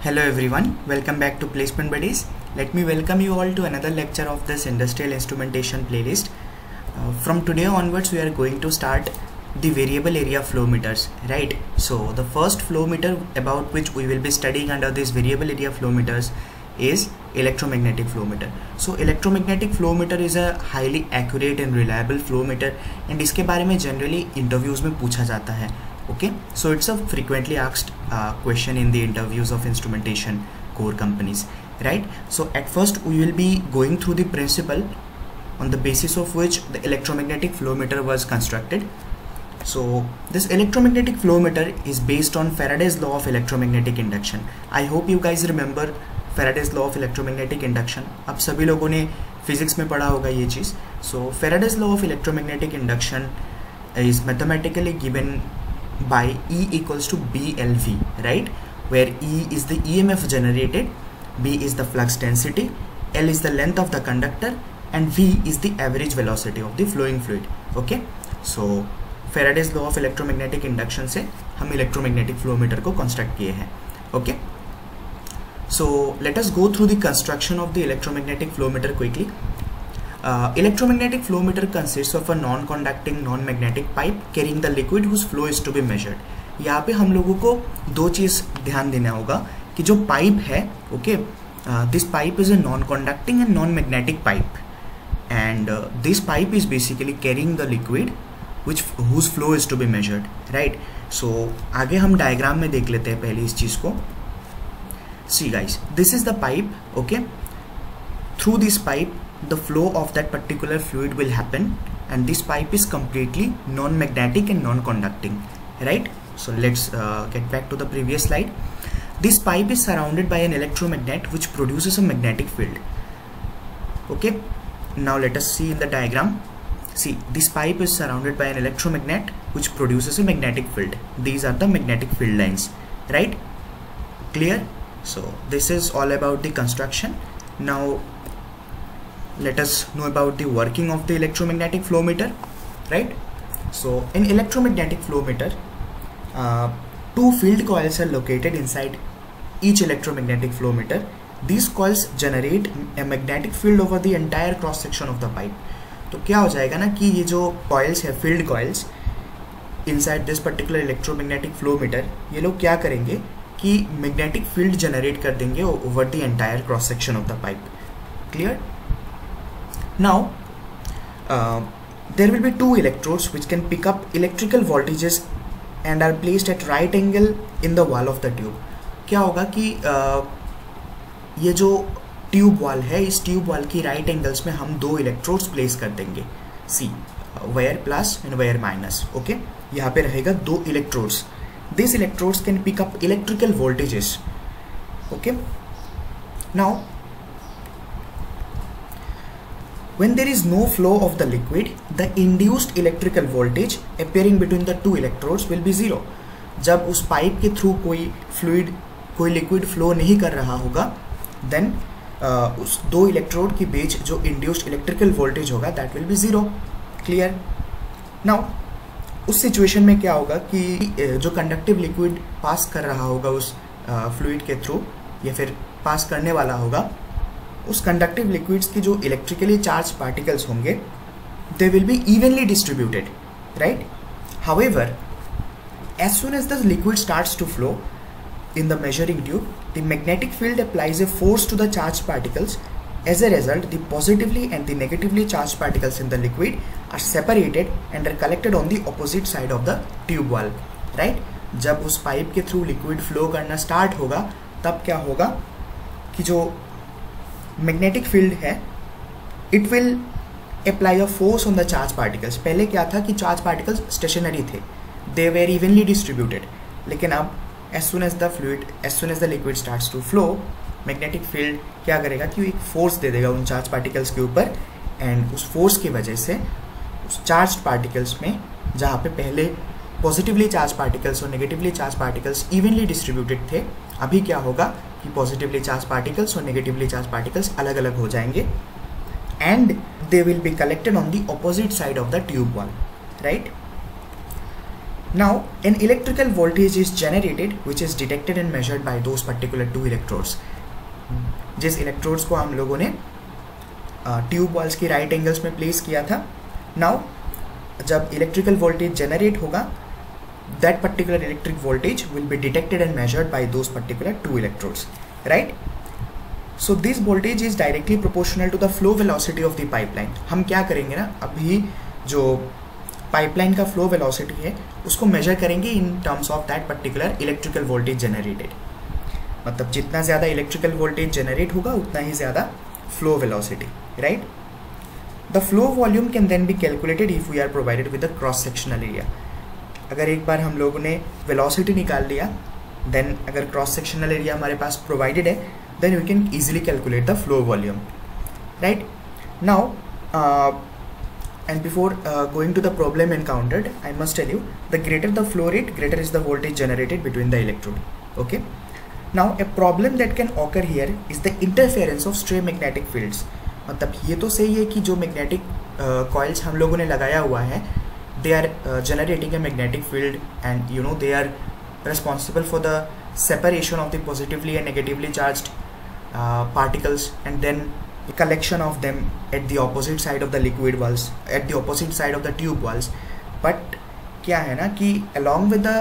Hello everyone, welcome back to Placement Buddies. Let me welcome you all to another lecture of this industrial instrumentation playlist. From today onwards we are going to start the variable area flow meters, right? So the first flow meter about which we will be studying under this variable area flow meters is electromagnetic flow meter. So electromagnetic flow meter is a highly accurate and reliable flow meter and इसके बारे में generally interviews में पूछा जाता है. Okay, so it's a frequently asked question in the interviews of instrumentation core companies, right? So at first we will be going through the principle on the basis of which the electromagnetic flow meter was constructed. So this electromagnetic flow meter is based on Faraday's law of electromagnetic induction. I hope you guys remember Faraday's law of electromagnetic induction. अब सभी लोगों ने physics में पढ़ा होगा ये चीज़. So Faraday's law of electromagnetic induction is mathematically given by E equals to BLV, right? Where E is the EMF generated, B is the flux density, L is the length of the conductor, and V is the average velocity of the flowing fluid. Okay, so Faraday's law of electromagnetic induction से हम electromagnetic flow meter को construct किए हैं. Okay, so let us go through the construction of the electromagnetic flow meter quickly. Electromagnetic flow meter consists of a non-conducting non-magnetic pipe carrying the liquid whose flow is to be measured. यहाँ पे हम लोगों को दो चीज़ ध्यान देना होगा कि जो पाइप है, okay, this pipe is a non-conducting and non-magnetic pipe, and this pipe is basically carrying the liquid whose flow is to be measured, right? So आगे हम डायग्राम में देख लेते हैं पहले इस चीज़ को. See guys, this is the pipe, okay? Through this pipe the flow of that particular fluid will happen, and this pipe is completely non-magnetic and non-conducting, right? So let's get back to the previous slide. This pipe is surrounded by an electromagnet which produces a magnetic field. Okay, now let us see in the diagram. See, this pipe is surrounded by an electromagnet which produces a magnetic field. These are the magnetic field lines, right? Clear? So this is all about the construction. Now let us know about the working of the electromagnetic flow meter, right? So in electromagnetic flow meter, two field coils are located inside each electromagnetic flow meter. These coils generate a magnetic field over the entire cross section of the pipe. तो क्या हो जाएगा ना कि ये जो coils है, field coils inside this particular electromagnetic flow meter, ये लोग क्या करेंगे कि magnetic field generate कर देंगे over the entire cross section of the pipe. Clear? Now there will be two electrodes which can pick up electrical voltages and are placed at right angle in the wall of the tube. क्या होगा कि ये जो tube wall है, इस tube wall की right angles में हम दो इलेक्ट्रोड्स प्लेस कर देंगे. See, wire plus and wire minus. Okay, यहाँ पे रहेगा दो electrodes. This electrodes can pick up electrical voltages. Okay, now when there is no flow of the liquid, the induced electrical voltage appearing between the two electrodes will be zero. जब उस pipe के through कोई liquid flow नहीं कर रहा होगा, then उस दो इलेक्ट्रोड के बीच जो इंड्यूस्ड इलेक्ट्रिकल वोल्टेज होगा that will be zero. Clear? Now उस सिचुएशन में क्या होगा कि जो कंडक्टिव लिक्विड पास कर रहा होगा उस फ्लूइड के थ्रू या फिर पास करने वाला होगा, उस कंडक्टिव लिक्विड्स की जो इलेक्ट्रिकली चार्ज पार्टिकल्स होंगे they will be evenly distributed, right? However, as soon as the liquid starts to flow in the measuring tube, the magnetic field applies a force to the charged particles. As a result, the positively and the negatively charged particles in the liquid are separated and are collected on the opposite side of the tube wall, right? जब उस pipe के through liquid flow करना start होगा तब क्या होगा कि जो मैग्नेटिक फील्ड है, it will apply a force on the charge particles. पहले क्या था कि चार्ज पार्टिकल्स स्टेशनरी थे, दे वेर इवनली डिस्ट्रीब्यूटेड, लेकिन अब as soon as the liquid starts to flow, magnetic field क्या करेगा कि एक फोर्स दे देगा उन चार्ज पार्टिकल्स के ऊपर, एंड उस फोर्स की वजह से उस चार्ज पार्टिकल्स में जहाँ पे पहले पॉजिटिवली चार्ज पार्टिकल्स और negatively charge particles evenly distributed थे, अभी क्या होगा कि पॉजिटिवली चार्ज पार्टिकल्स और नेगेटिवली चार्ज पार्टिकल्स अलग अलग हो जाएंगे and they will be collected on the opposite side of the tube wall, right? Now an electrical voltage is generated which is detected and measured by those particular two electrodes. जिस electrodes को हम लोगों ने tube walls की right angles में place किया था, now जब इलेक्ट्रिकल वोल्टेज जनरेट होगा, that particular electric voltage will be detected and measured by those particular two electrodes, right? So this voltage is directly proportional to the flow velocity of the pipeline. हम क्या करेंगे ना, अभी जो pipeline का flow velocity है उसको major करेंगे in terms of that particular electrical voltage generated. मतलब जितना ज़्यादा इलेक्ट्रिकल वोल्टेज जनरेट होगा उतना ही ज़्यादा flow velocity, right? The flow volume can then be calculated if we are provided with the cross sectional area. अगर एक बार हम लोगों ने वेलोसिटी निकाल लिया, देन अगर क्रॉस सेक्शनल एरिया हमारे पास प्रोवाइडेड है, then we can easily calculate the flow volume, right? Now and before going to the problem encountered, I must tell you, the greater the flow rate, greater is the voltage generated between the electrode. Okay, now a problem that can occur here is the interference of stray magnetic fields. मतलब ये तो सही है कि जो magnetic coils हम लोगों ने लगाया हुआ है, they are generating a magnetic field, and you know they are responsible for the separation of the positively and negatively charged particles, and then collection of them at the opposite side of the liquid walls, at the opposite side of the tube walls. But क्या है ना कि along with the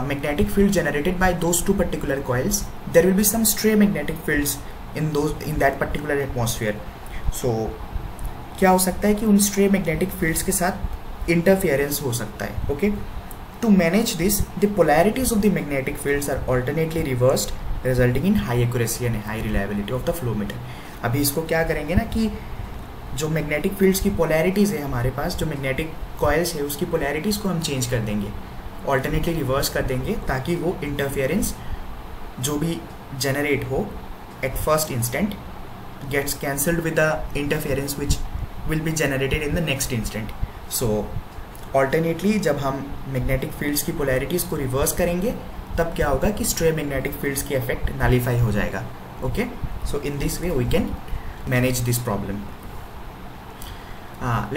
magnetic field generated by those two particular coils, there will be some stray magnetic fields in that particular atmosphere. So क्या हो सकता है कि उन stray magnetic fields के साथ interference हो सकता है. Okay, to manage this, the polarities of the magnetic fields are alternately reversed, resulting in high accuracy and high reliability of the flow meter. अभी इसको क्या करेंगे ना कि जो मैग्नेटिक फील्ड्स की पोलैरिटीज़ है हमारे पास, जो मैग्नेटिक कॉइल्स है उसकी पोलैरिटीज़ को हम चेंज कर देंगे, ऑल्टरनेटली रिवर्स कर देंगे, ताकि वो इंटरफेरेंस जो भी जनरेट हो at first instant gets cancelled with the interference which will be generated in the next instant. So alternately जब हम मैग्नेटिक फील्ड्स की पोलैरिटीज़ को रिवर्स करेंगे, तब क्या होगा कि स्ट्रे मैग्नेटिक फील्ड्स की इफेक्ट नलीफाई हो जाएगा. Okay, so in this way we can manage this problem.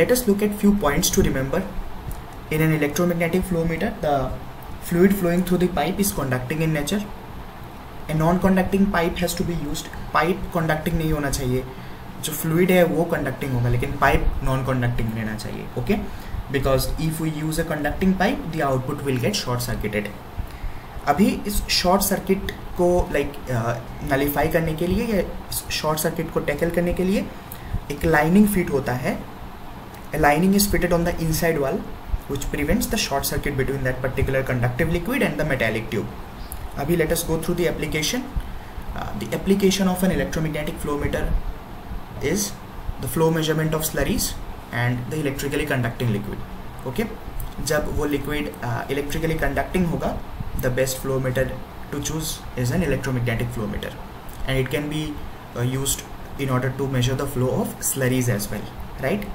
Let us look at few points to remember. In an electromagnetic flow meter, the fluid flowing through the pipe is conducting in nature. A non-conducting pipe has to be used. Pipe conducting नहीं होना चाहिए, जो fluid है वो conducting होगा, लेकिन pipe non-conducting रहना चाहिए. Okay, because if we use a conducting pipe, the output will get short circuited. अभी इस शॉर्ट सर्किट को नलीफाई करने के लिए या शॉर्ट सर्किट को टैकल करने के लिए एक लाइनिंग फिट होता है. A lining is fitted on the inside wall which prevents the short circuit between that particular conductive liquid and the metallic tube. अभी let us go through the application. The application of an electromagnetic flow meter is the flow measurement of slurries and the electrically conducting liquid. Okay, जब वो liquid electrically conducting होगा, the best flow meter to choose is an electromagnetic flow meter, and it can be used in order to measure the flow of slurries as well, right?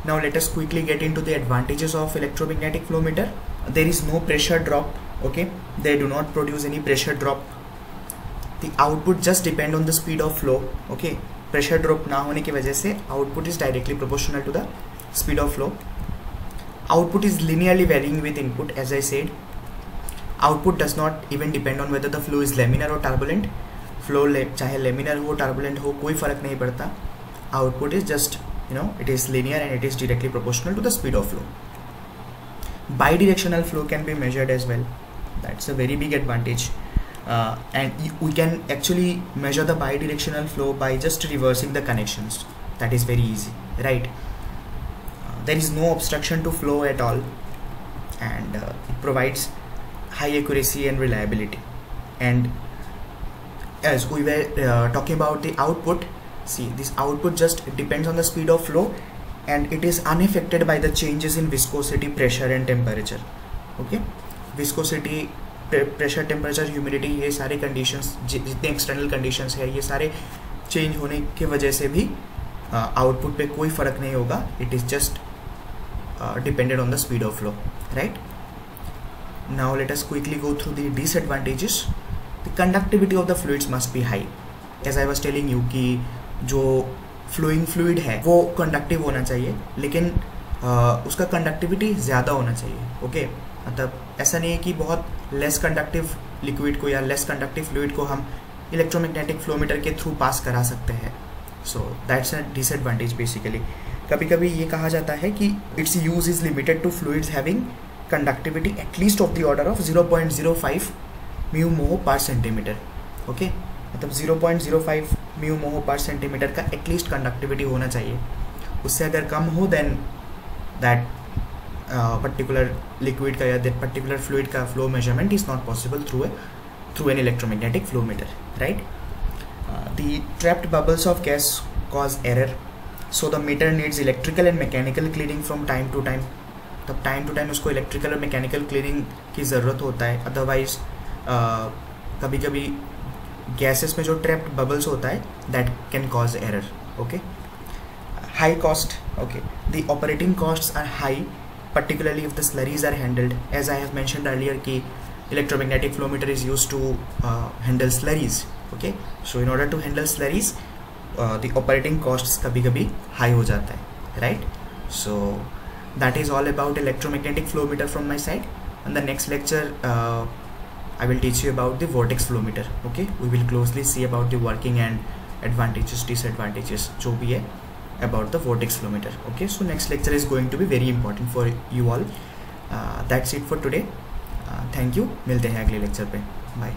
Now let us quickly get into the advantages of electromagnetic flow meter. There is no pressure drop. Okay, they do not produce any pressure drop. The output just depend on the speed of flow. Okay, pressure drop ना होने की वजह से output is directly proportional to the speed of flow. Output is linearly varying with input, as I said. Output does not even depend on whether the flow is laminar or turbulent. Flow चाहे laminar हो turbulent हो कोई फर्क नहीं पड़ता. Output is just, you know, it is linear and it is directly proportional to the speed of flow. Bidirectional flow can be measured as well. That's a very big advantage. And we can actually measure the bidirectional flow by just reversing the connections. That is very easy, right? There is no obstruction to flow at all, and it provides high accuracy and reliability. And as we were talking about the output, see, this output just depends on the speed of flow, and it is unaffected by the changes in viscosity, pressure and temperature. Okay, viscosity, pressure, temperature, humidity, ये सारे conditions जितने external conditions है, ये सारे change होने की वजह से भी output पे कोई फर्क नहीं होगा. It is just dependent on the speed of flow, right? Now let us quickly go through the disadvantages. The conductivity of the fluids must be high. As I was telling you कि जो flowing fluid है वो conductive होना चाहिए, लेकिन उसका conductivity ज़्यादा होना चाहिए. ओके, मतलब ऐसा नहीं है कि बहुत लेस कंडक्टिव लिक्विड को या लेस कंडक्टिव फ्लूइड को हम इलेक्ट्रोमैग्नेटिक फ्लोमीटर के थ्रू पास करा सकते हैं. So that's a disadvantage basically. कभी कभी ये कहा जाता है कि it's use is limited to fluids having conductivity at least of the order of 0.05 mu mho per centimetre. Okay, मतलब 0.05 म्यू मोह पर सेंटीमीटर का एटलीस्ट कंडक्टिविटी होना चाहिए. उससे अगर कम हो देन दैट पर्टिकुलर लिक्विड का या दैट पर्टिकुलर फ्लूइड का flow measurement is not possible through an electromagnetic flowmeter, right. The trapped bubbles of gas cause error, so the meter needs electrical and mechanical cleaning from time to time. तब time to time उसको electrical और mechanical cleaning की ज़रूरत होता है. Otherwise कभी कभी gases में जो ट्रैप्ड बबल्स होता है that can cause error. Okay, high cost. Okay, the operating costs are high particularly if the slurries are handled. As I have mentioned earlier कि electromagnetic flowmeter is used to handle slurries. Okay, so in order to handle slurries the operating costs कभी कभी high हो जाता है, right. So that is all about electromagnetic flowmeter from my side. In the next lecture I will teach you about the vortex flowmeter. Okay, we will closely see about the working and advantages, disadvantages जो भी है about the vortex flowmeter. Okay, so next lecture is going to be very important for you all. That's it for today. Thank you. मिलते हैं अगले lecture पे. Bye.